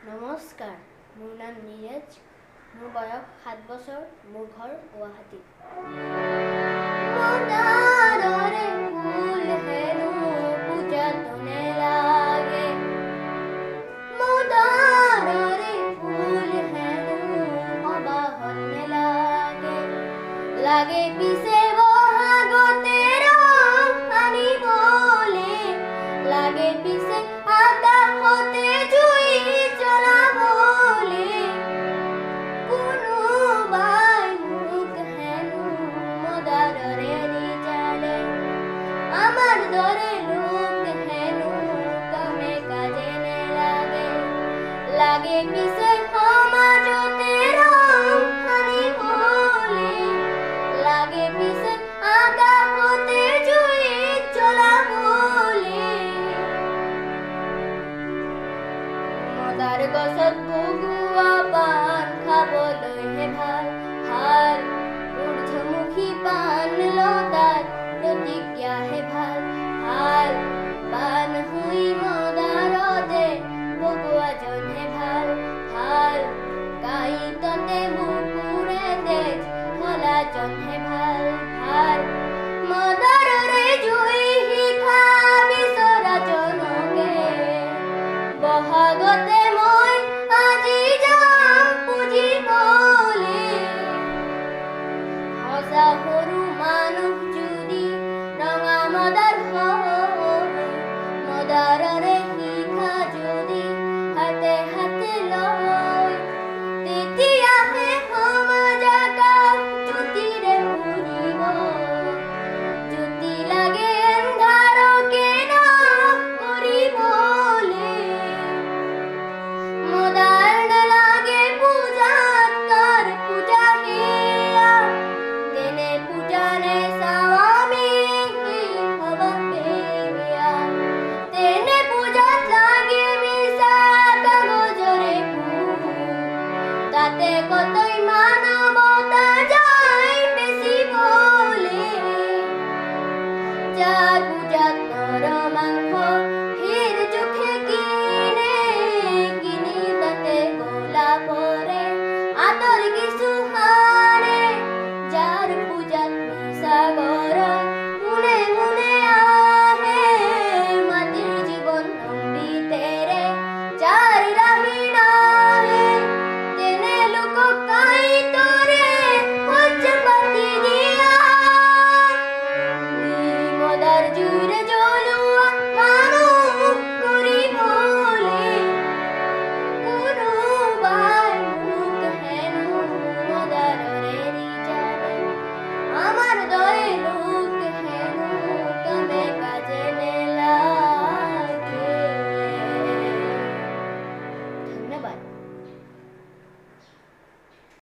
নমস্কাৰ, মোৰ নাম নীৰজ, মোৰ বয়স 7 বছৰ, মোৰ ঘৰ গুৱাহাটীত। মদাৰৰে ফুল হেনো পূজাতনে লাগে, মদাৰৰে ফুল হেনো সবাহত লাগে, লাগে পিছে বহাগতে ৰং আনিবলে, লাগে পিছে আকাশতে জুই জ্বলাবলে, কোনোবাই মোক হেনো মদাৰৰে ৰিজালে, আমাৰ দৰে লোক হেনো কামে কাজে নেলাগে, লাগে পিছে সমাজতে ৰং আনিবলে, লাগে পিছে আকাশতে জুই জ্বলাবলে। মদাৰ গছত বগোৱা পান খাবলৈহে ভাল, ভাল